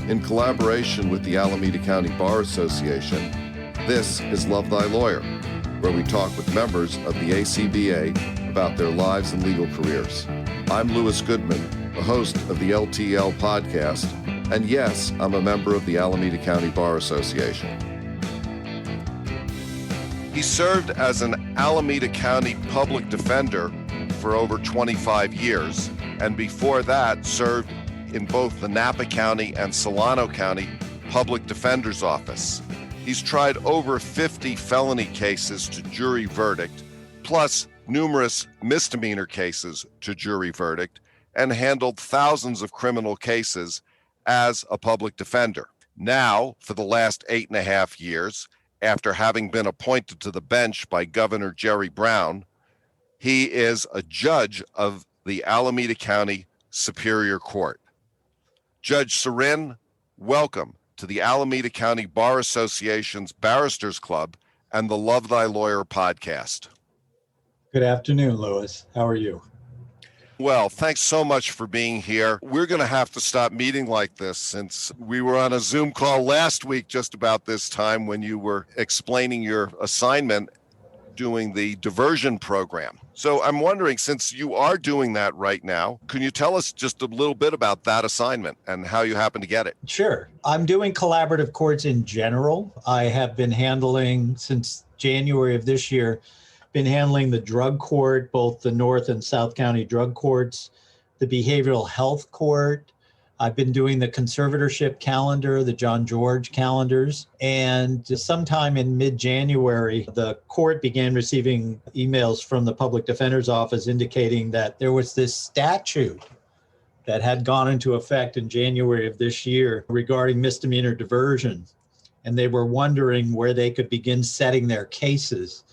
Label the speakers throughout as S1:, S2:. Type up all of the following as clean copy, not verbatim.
S1: In collaboration with the Alameda County Bar Association, this is Love Thy Lawyer, where we talk with members of the ACBA about their lives and legal careers. I'm Louis Goodman, the host of the LTL podcast, and yes, I'm a member of the Alameda County Bar Association. He served as an Alameda County public defender for over 25 years, and before that served in both the Napa County and Solano County Public Defender's Office. He's tried over 50 felony cases to jury verdict, plus numerous misdemeanor cases to jury verdict, and handled thousands of criminal cases as a public defender. Now, for the last 8.5 years, after having been appointed to the bench by Governor Jerry Brown, he is a judge of the Alameda County Superior Court. Judge Syren, welcome to the Alameda County Bar Association's Barristers Club and the Love Thy Lawyer podcast.
S2: Good afternoon, Louis. How are you?
S1: Well, thanks so much for being here. We're going to have to stop meeting like this since we were on a Zoom call last week just about this time when you were explaining your assignment doing the diversion program. So I'm wondering, since you are doing that right now, can you tell us just a little bit about that assignment and how you happen to get it?
S2: Sure. I'm doing collaborative courts in general. I have been handling, since January of this year, been handling the drug court, both the North and South County drug courts, the behavioral health court. I've been doing the conservatorship calendar, the John George calendars. And sometime in mid-January, the court began receiving emails from the public defender's office indicating that there was this statute that had gone into effect in January of this year regarding misdemeanor diversion. And they were wondering where they could begin setting their cases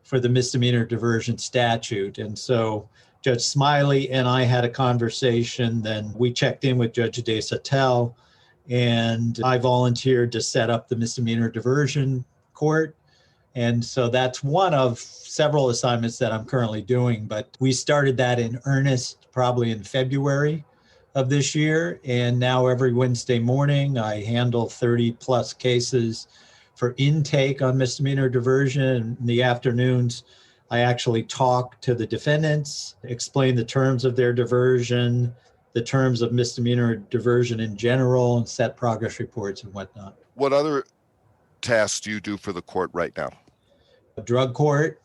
S2: for the misdemeanor diversion statute. And so Judge Smiley and I had a conversation. Then we checked in with Judge Desatel, and I volunteered to set up the misdemeanor diversion court. And so that's one of several assignments that I'm currently doing. But we started that in earnest probably in February of this year. And now every Wednesday morning, I handle 30 plus cases for intake on misdemeanor diversion. In the afternoons, I actually talk to the defendants, explain the terms of their diversion, the terms of misdemeanor diversion in general, and set progress reports and whatnot.
S1: What other tasks do you do for the court right now?
S2: Drug court,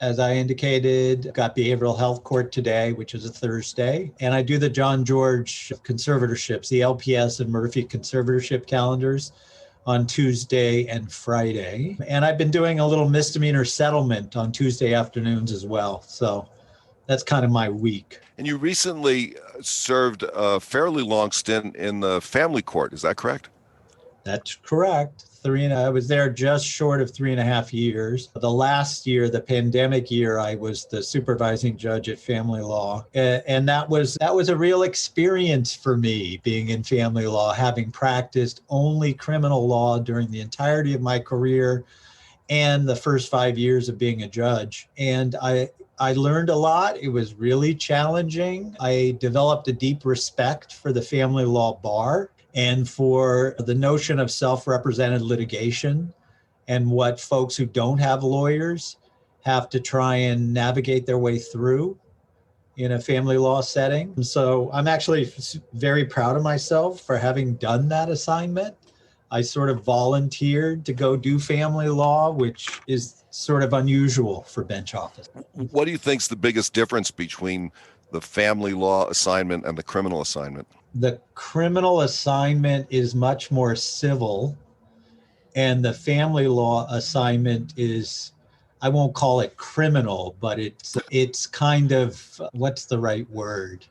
S2: as I indicated, got behavioral health court today, which is a Thursday. And I do the John George conservatorships, the LPS and Murphy conservatorship calendars on Tuesday and Friday. And I've been doing a little misdemeanor settlement on Tuesday afternoons as well. So that's kind of my week.
S1: And you recently served a fairly long stint in the family court. Is that correct?
S2: That's correct. I was there just short of 3.5 years. The last year, the pandemic year, I was the supervising judge at family law. And that was a real experience for me, being in family law, having practiced only criminal law during the entirety of my career and the first 5 years of being a judge. And I learned a lot. It was really challenging. I developed a deep respect for the family law bar and for the notion of self-represented litigation and what folks who don't have lawyers have to try and navigate their way through in a family law setting. So I'm actually very proud of myself for having done that assignment. I sort of volunteered to go do family law, which is sort of unusual for bench office.
S1: What do you think is the biggest difference between the family law assignment and the criminal assignment?
S2: The criminal assignment is much more civil, and the family law assignment is, I won't call it criminal, but it's kind of, what's the right word?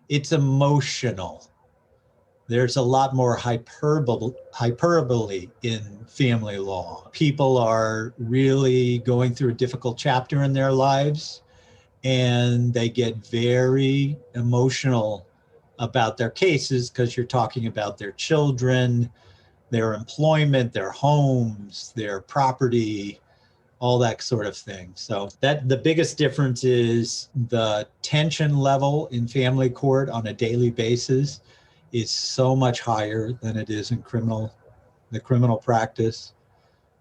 S2: It's emotional. There's a lot more hyperbole in family law. People are really going through a difficult chapter in their lives, and they get very emotional about their cases because you're talking about their children, their employment, their homes, their property, all that sort of thing. So that the biggest difference is the tension level in family court on a daily basis is so much higher than it is in the criminal practice.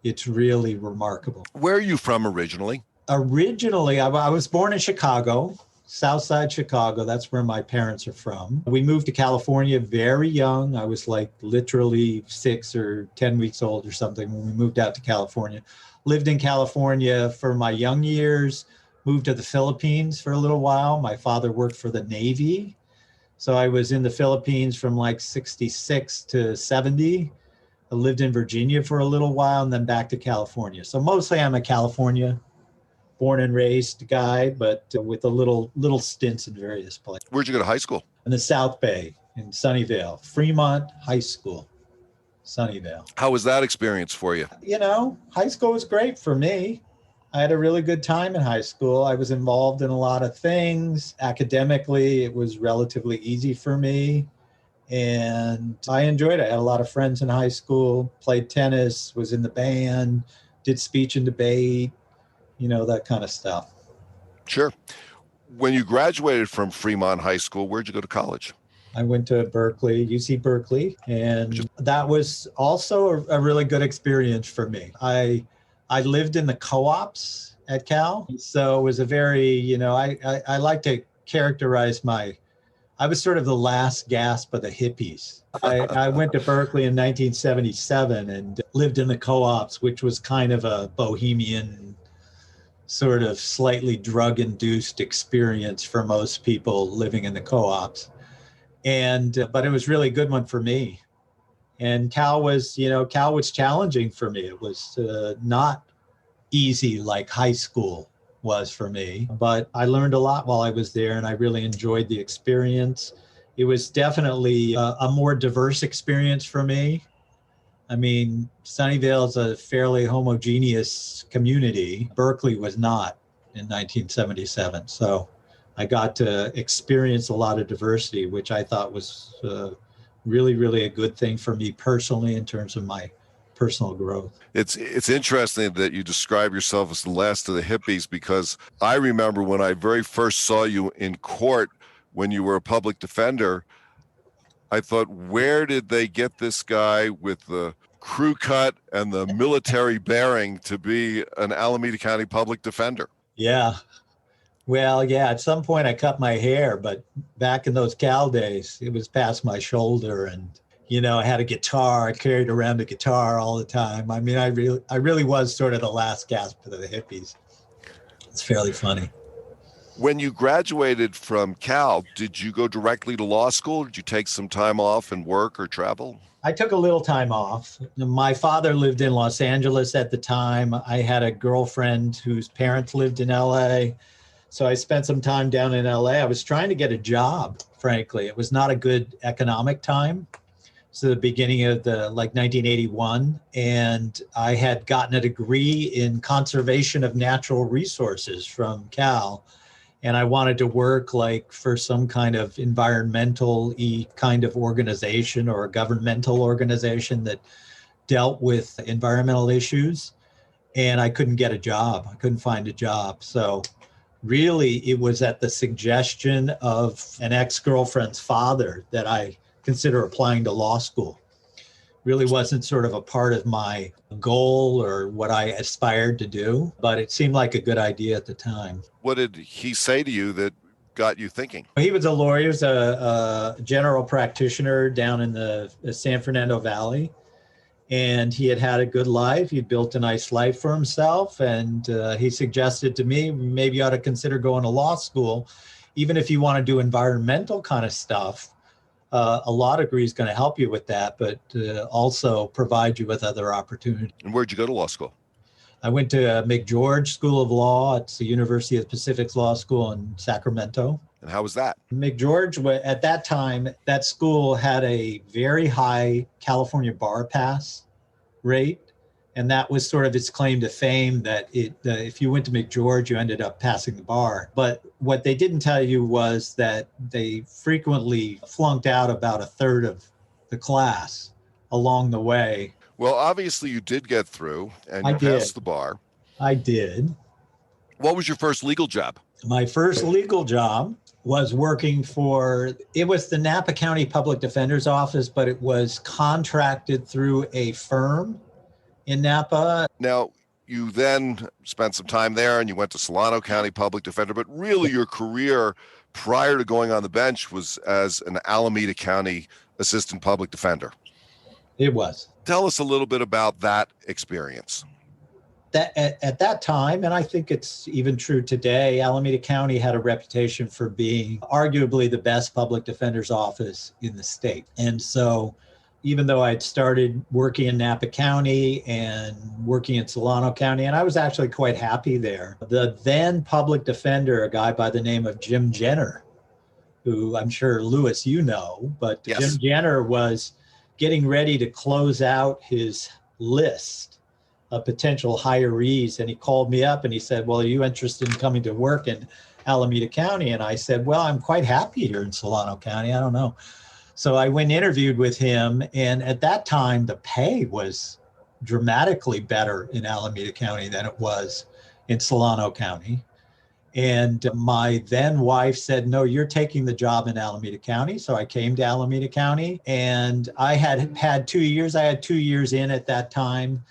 S2: It's really remarkable.
S1: Where are you from originally?
S2: Originally, I was born in Chicago, South Side Chicago. That's where my parents are from. We moved to California very young. I was like literally 6 or 10 weeks old or something when we moved out to California. Lived in California for my young years, moved to the Philippines for a little while. My father worked for the Navy. So I was in the Philippines from like 66 to 70. I lived in Virginia for a little while and then back to California. So mostly I'm a California born and raised guy, but with a little stints in various places.
S1: Where'd you go to high school?
S2: In the South Bay, in Sunnyvale, Fremont High School, Sunnyvale.
S1: How was that experience for you?
S2: You know, high school was great for me. I had a really good time in high school. I was involved in a lot of things. Academically, it was relatively easy for me. And I enjoyed it. I had a lot of friends in high school, played tennis, was in the band, did speech and debate, you know, that kind of stuff.
S1: Sure. When you graduated from Fremont High School, where'd you go to college?
S2: I went to Berkeley, UC Berkeley, and that was also a really good experience for me. I lived in the co-ops at Cal, so it was a very, you know, I like to characterize I was sort of the last gasp of the hippies. I went to Berkeley in 1977 and lived in the co-ops, which was kind of a bohemian, sort of slightly drug-induced experience for most people living in the co-ops. But it was really a good one for me. And Cal was challenging for me. It was not easy like high school was for me, but I learned a lot while I was there and I really enjoyed the experience. It was definitely a more diverse experience for me. I mean, Sunnyvale is a fairly homogeneous community. Berkeley was not in 1977. So I got to experience a lot of diversity, which I thought was really, really a good thing for me personally in terms of my personal growth.
S1: It's interesting that you describe yourself as the last of the hippies, because I remember when I very first saw you in court when you were a public defender, I thought, where did they get this guy with the crew cut and the military bearing to be an Alameda County public defender?
S2: Yeah. Well, yeah, at some point I cut my hair, but back in those Cal days, it was past my shoulder. And, you know, I had a guitar. I carried around a guitar all the time. I mean, I really was sort of the last gasp of the hippies. It's fairly funny.
S1: When you graduated from Cal, did you go directly to law school? Did you take some time off and work or travel?
S2: I took a little time off. My father lived in Los Angeles at the time. I had a girlfriend whose parents lived in LA. So I spent some time down in LA. I was trying to get a job, frankly. It was not a good economic time. So the beginning of 1981. And I had gotten a degree in conservation of natural resources from Cal. And I wanted to work like for some kind of environmental-y kind of organization or a governmental organization that dealt with environmental issues. And I couldn't get a job. I couldn't find a job. So really, it was at the suggestion of an ex-girlfriend's father that I consider applying to law school. Really wasn't sort of a part of my goal or what I aspired to do, but it seemed like a good idea at the time.
S1: What did he say to you that got you thinking?
S2: He was a lawyer. He was a general practitioner down in the San Fernando Valley. And he had a good life. He'd built a nice life for himself. And he suggested to me, maybe you ought to consider going to law school, even if you want to do environmental kind of stuff. A law degree is going to help you with that, but also provide you with other opportunities.
S1: And where'd you go to law school?
S2: I went to McGeorge School of Law. It's the University of the Pacific's Law School in Sacramento.
S1: And how was that?
S2: McGeorge, at that time, that school had a very high California bar pass rate. And that was sort of its claim to fame, that if you went to McGeorge, you ended up passing the bar. But what they didn't tell you was that they frequently flunked out about a third of the class along the way.
S1: Well, obviously you did get through and you passed the bar.
S2: I did.
S1: What was your first legal job?
S2: My first legal job was working for, it was the Napa County Public Defender's Office, but it was contracted through a firm in Napa.
S1: Now, you then spent some time there and you went to Solano County Public Defender, but really your career prior to going on the bench was as an Alameda County Assistant Public Defender.
S2: It was.
S1: Tell us a little bit about that experience.
S2: That at that time, and I think it's even true today, Alameda County had a reputation for being arguably the best public defender's office in the state. And so even though I'd started working in Napa County and working in Solano County, and I was actually quite happy there, the then public defender, a guy by the name of Jim Jenner, who I'm sure, Lewis, you know, but
S1: Yes.
S2: Jim Jenner was getting ready to close out his list of potential hirees. And he called me up and he said, well, are you interested in coming to work in Alameda County? And I said, well, I'm quite happy here in Solano County. I don't know. So I went and interviewed with him. And at that time, the pay was dramatically better in Alameda County than it was in Solano County. And my then wife said, no, you're taking the job in Alameda County. So I came to Alameda County and I had 2 years. I had 2 years in at that time.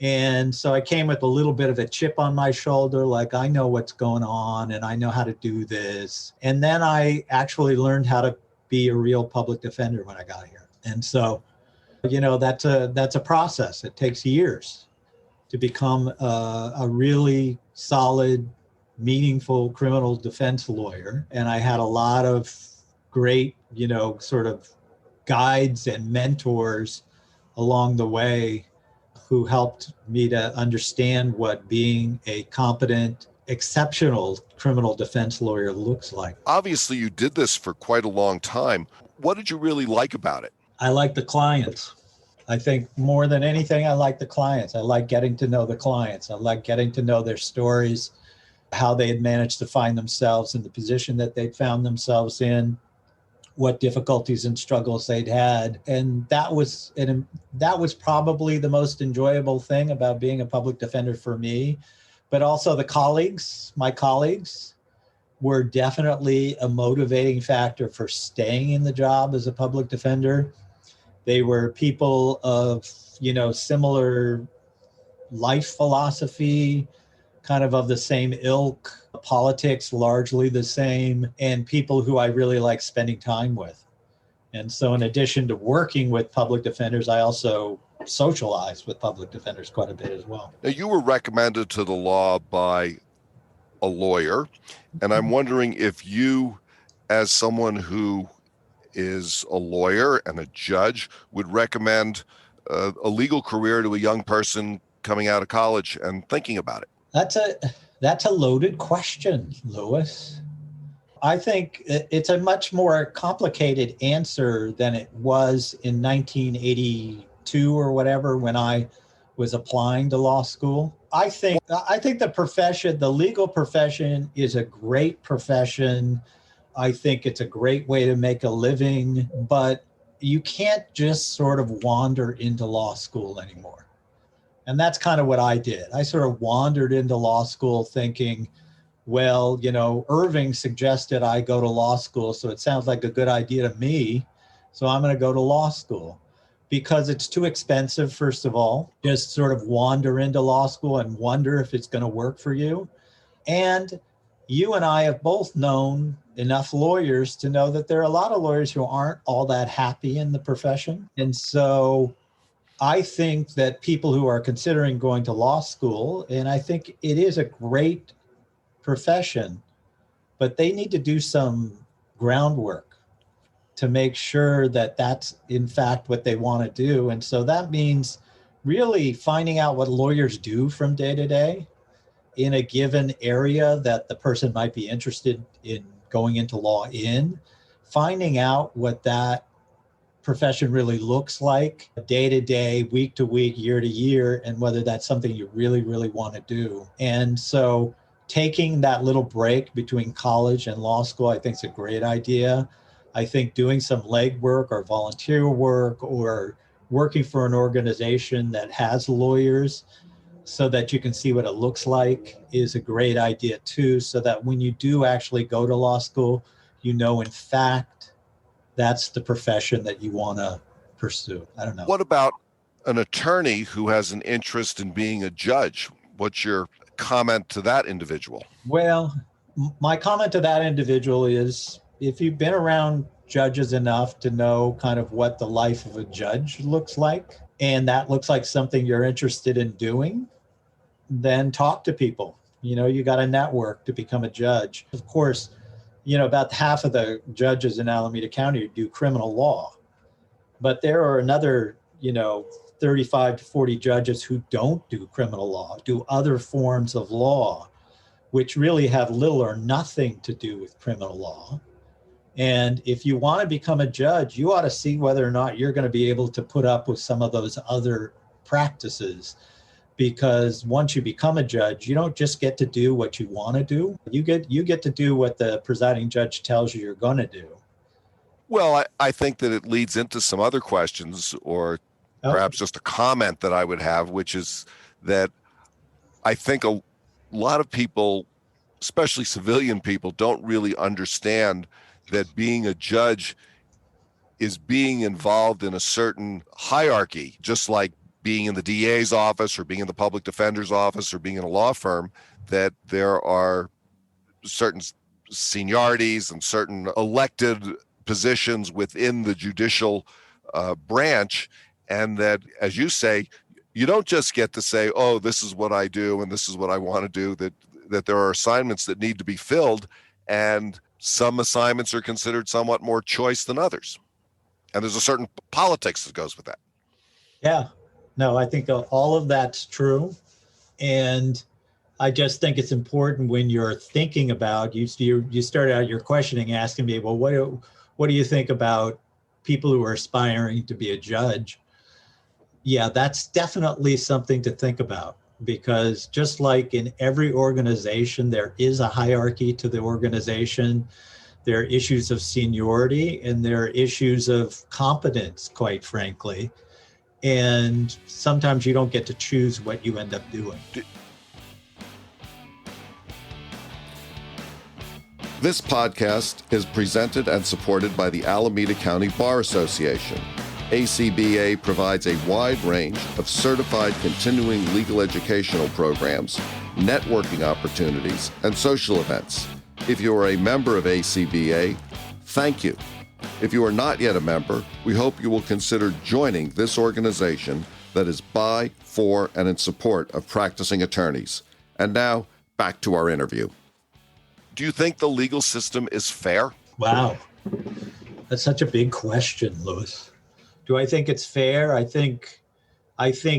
S2: And so I came with a little bit of a chip on my shoulder, like I know what's going on and I know how to do this. And then I actually learned how to be a real public defender when I got here. And so, you know, that's a process. It takes years to become a really solid, meaningful criminal defense lawyer. And I had a lot of great, you know, sort of guides and mentors along the way who helped me to understand what being a competent, exceptional criminal defense lawyer looks like.
S1: Obviously, you did this for quite a long time. What did you really like about it?
S2: I like the clients. I think more than anything, I like the clients. I like getting to know the clients. I like getting to know their stories, how they had managed to find themselves in the position that they'd found themselves in, what difficulties and struggles they'd had. And that was probably the most enjoyable thing about being a public defender for me. But also my colleagues were definitely a motivating factor for staying in the job as a public defender. They were people of, you know, similar life philosophy, kind of the same ilk, politics largely the same, and people who I really like spending time with. And so in addition to working with public defenders, I also socialize with public defenders quite a bit as well.
S1: Now, you were recommended to the law by a lawyer, and I'm wondering if you, as someone who is a lawyer and a judge, would recommend a legal career to a young person coming out of college and thinking about it.
S2: That's a loaded question, Lewis. I think it's a much more complicated answer than it was in 1982 or whatever when I was applying to law school. I think the legal profession is a great profession. I think it's a great way to make a living, but you can't just sort of wander into law school anymore. And that's kind of what I did. I sort of wandered into law school thinking, well, you know, Irving suggested I go to law school, so it sounds like a good idea to me. So I'm going to go to law school because it's too expensive, first of all. Just sort of wander into law school and wonder if it's going to work for you. And you and I have both known enough lawyers to know that there are a lot of lawyers who aren't all that happy in the profession. And so I think that people who are considering going to law school, and I think it is a great profession, but they need to do some groundwork to make sure that that's in fact what they want to do. And so that means really finding out what lawyers do from day to day in a given area that the person might be interested in going into law in, finding out what that profession really looks like day to day, week to week, year to year, and whether that's something you really, really want to do. And so taking that little break between college and law school, I think is a great idea. I think doing some legwork or volunteer work or working for an organization that has lawyers so that you can see what it looks like is a great idea too, so that when you do actually go to law school, in fact, that's the profession that you want to pursue. I don't know.
S1: What about an attorney who has an interest in being a judge? What's your comment to that individual?
S2: Well, my comment to that individual is, if you've been around judges enough to know kind of what the life of a judge looks like, and that looks like something you're interested in doing, then talk to people. You got a network to become a judge. Of course, about half of the judges in Alameda County do criminal law, but there are another, 35 to 40 judges who don't do criminal law, do other forms of law, which really have little or nothing to do with criminal law. And if you want to become a judge, you ought to see whether or not you're going to be able to put up with some of those other practices. Because once you become a judge, you don't just get to do what you want to do. You get to do what the presiding judge tells you you're going to do.
S1: Well, I think that it leads into some other questions, or perhaps just a comment that I would have, which is that I think a lot of people, especially civilian people, don't really understand that being a judge is being involved in a certain hierarchy, just like being in the DA's office or being in the public defender's office or being in a law firm, that there are certain seniorities and certain elected positions within the judicial branch. And that, as you say, you don't just get to say, oh, this is what I do and this is what I want to do, that there are assignments that need to be filled, and some assignments are considered somewhat more choice than others. And there's a certain politics that goes with that.
S2: Yeah. No, I think all of that's true. And I just think it's important when you're thinking about, you started out your questioning asking me, well, what do you think about people who are aspiring to be a judge? Yeah, that's definitely something to think about, because just like in every organization, there is a hierarchy to the organization. There are issues of seniority and there are issues of competence, quite frankly. And sometimes you don't get to choose what you end up doing.
S1: This podcast is presented and supported by the Alameda County Bar Association. ACBA provides a wide range of certified continuing legal educational programs, networking opportunities, and social events. If you are a member of ACBA, thank you. If you are not yet a member, we hope you will consider joining this organization that is by, for, and in support of practicing attorneys. And now, back to our interview. Do you think the legal system is fair?
S2: Wow. That's such a big question, Louis. Do I think it's fair? I think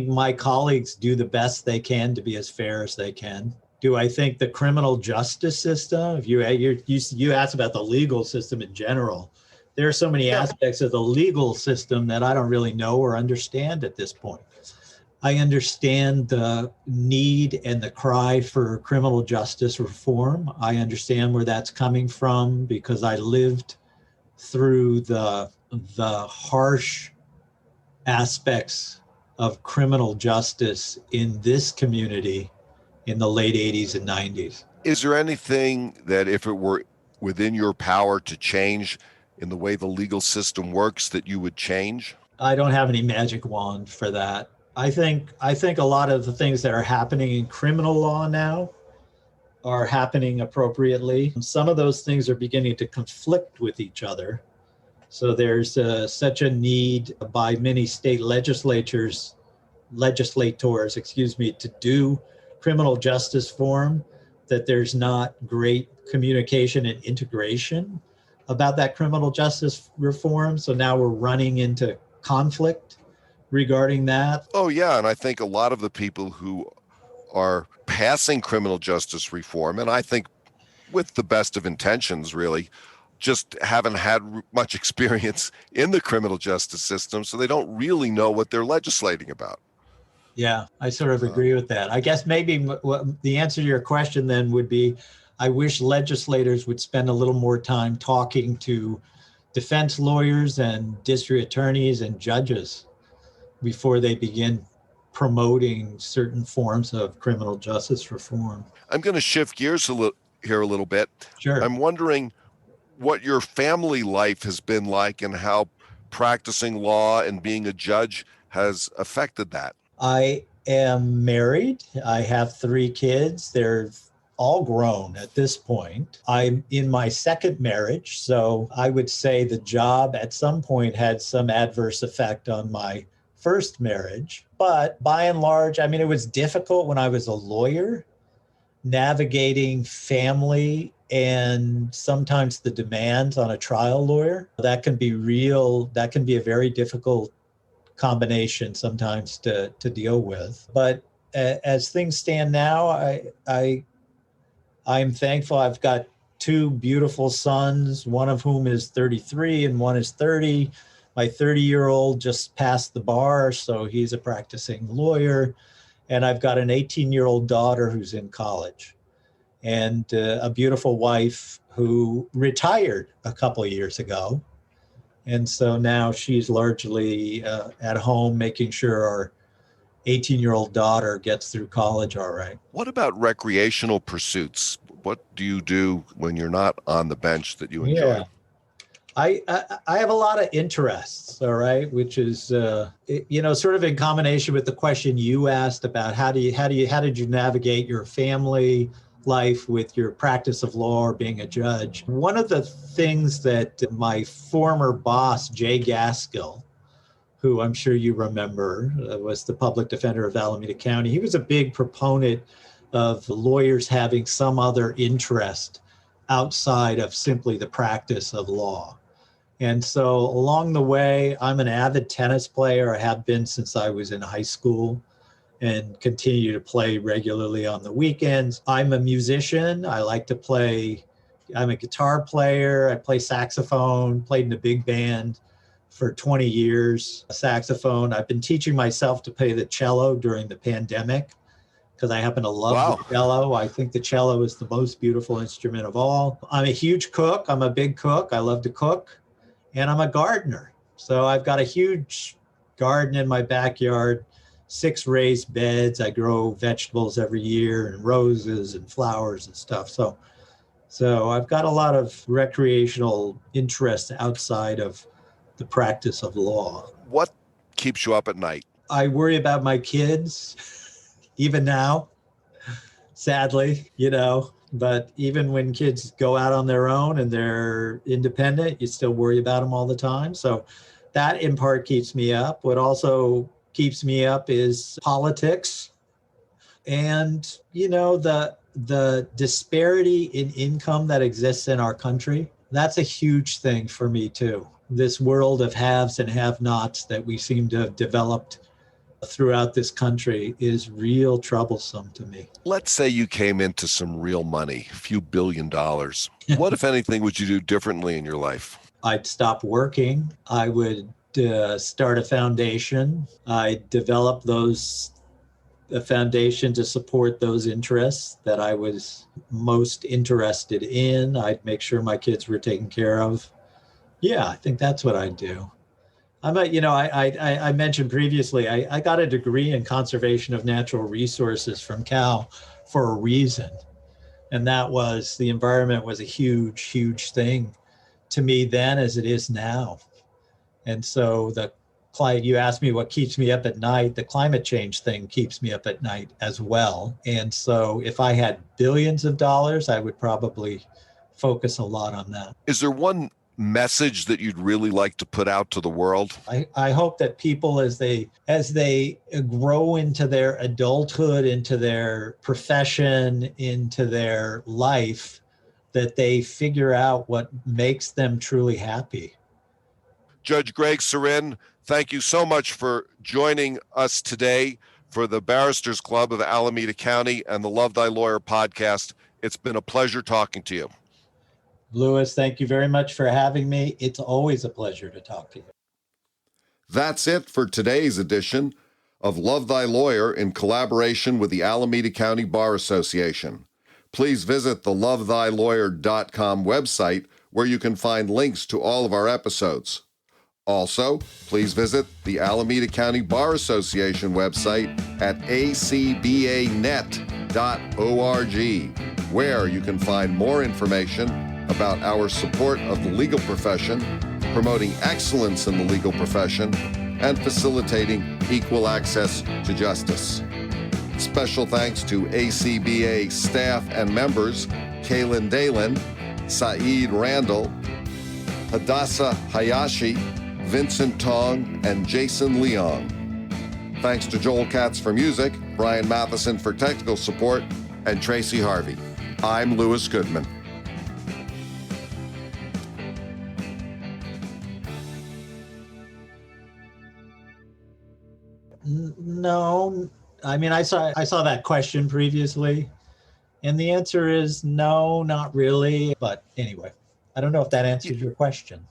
S2: my colleagues do the best they can to be as fair as they can. Do I think the criminal justice system, if you asked about the legal system in general, there are so many aspects of the legal system that I don't really know or understand at this point. I understand the need and the cry for criminal justice reform. I understand where that's coming from because I lived through the harsh aspects of criminal justice in this community in the late 80s and 90s.
S1: Is there anything that, if it were within your power to change in the way the legal system works, that you would change?
S2: I don't have any magic wand for that. I think a lot of the things that are happening in criminal law now are happening appropriately. Some of those things are beginning to conflict with each other. So there's such a need by many state legislators, to do criminal justice reform, that there's not great communication and integration about that criminal justice reform. So now we're running into conflict regarding that.
S1: Oh, yeah. And I think a lot of the people who are passing criminal justice reform, and I think with the best of intentions, really, just haven't had much experience in the criminal justice system, so they don't really know what they're legislating about.
S2: Yeah, I sort of agree with that. I guess maybe the answer to your question then would be, I wish legislators would spend a little more time talking to defense lawyers and district attorneys and judges before they begin promoting certain forms of criminal justice reform.
S1: I'm going to shift gears here a little bit.
S2: Sure.
S1: I'm wondering, what your family life has been like and how practicing law and being a judge has affected that.
S2: I am married. I have 3 kids. They're all grown at this point. I'm in my second marriage, so I would say the job at some point had some adverse effect on my first marriage. But by and large, I mean, it was difficult when I was a lawyer, navigating family and sometimes the demands on a trial lawyer. That can be a very difficult combination sometimes to deal with. But as things stand now, I'm thankful. I've got 2 beautiful sons, one of whom is 33 and one is 30. My 30-year-old just passed the bar, so he's a practicing lawyer. And I've got an 18-year-old daughter who's in college, and a beautiful wife who retired a couple of years ago. And so now she's largely at home making sure our 18-year-old daughter gets through college all right.
S1: What about recreational pursuits? What do you do when you're not on the bench that you enjoy?
S2: Yeah. I have a lot of interests, all right, which is, sort of in combination with the question you asked about how did you navigate your family life with your practice of law or being a judge. One of the things that my former boss, Jay Gaskill, who I'm sure you remember, was the public defender of Alameda County. He was a big proponent of lawyers having some other interest outside of simply the practice of law. And so along the way, I'm an avid tennis player. I have been since I was in high school and continue to play regularly on the weekends. I'm a musician. I like to play. I'm a guitar player. I play saxophone, played in a big band for 20 years, saxophone. I've been teaching myself to play the cello during the pandemic because I happen to love the cello. I think the cello is the most beautiful instrument of all. I'm a huge cook. I'm a big cook. I love to cook. And I'm a gardener. So I've got a huge garden in my backyard, 6 raised beds. I grow vegetables every year and roses and flowers and stuff. So I've got a lot of recreational interests outside of the practice of law.
S1: What keeps you up at night?
S2: I worry about my kids, even now, sadly, but even when kids go out on their own and they're independent, you still worry about them all the time. So that in part keeps me up. What also keeps me up is politics and, the disparity in income that exists in our country. That's a huge thing for me too. This world of haves and have-nots that we seem to have developed throughout this country is real troublesome to me.
S1: Let's say you came into some real money, a few $1 billion. What, if anything, would you do differently in your life?
S2: I'd stop working. I would start a foundation. I'd develop a foundation to support those interests that I was most interested in. I'd make sure my kids were taken care of. Yeah, I think that's what I'd do. I mentioned previously, I got a degree in conservation of natural resources from Cal for a reason. And that was the environment was a huge, huge thing to me then as it is now. And so you asked me what keeps me up at night, the climate change thing keeps me up at night as well. And so if I had billions of dollars, I would probably focus a lot on that.
S1: Is there one message that you'd really like to put out to the world?
S2: I hope that people, as they grow into their adulthood, into their profession, into their life, that they figure out what makes them truly happy.
S1: Judge Greg Syren, thank you so much for joining us today for the Barristers Club of Alameda County and the Love Thy Lawyer podcast. It's been a pleasure talking to you.
S2: Louis, thank you very much for having me. It's always a pleasure to talk to you.
S1: That's it for today's edition of Love Thy Lawyer in collaboration with the Alameda County Bar Association. Please visit the lovethylawyer.com website where you can find links to all of our episodes. Also, please visit the Alameda County Bar Association website at acbanet.org, where you can find more information about our support of the legal profession, promoting excellence in the legal profession, and facilitating equal access to justice. Special thanks to ACBA staff and members Kaylin Dalen, Saeed Randall, Hadassah Hayashi, Vincent Tong, and Jason Leong. Thanks to Joel Katz for music, Bryan Matheson for technical support, and Tracy Harvey. I'm Louis Goodman.
S2: No, I mean, I saw that question previously, and the answer is no, not really. But anyway, I don't know if that answers your question.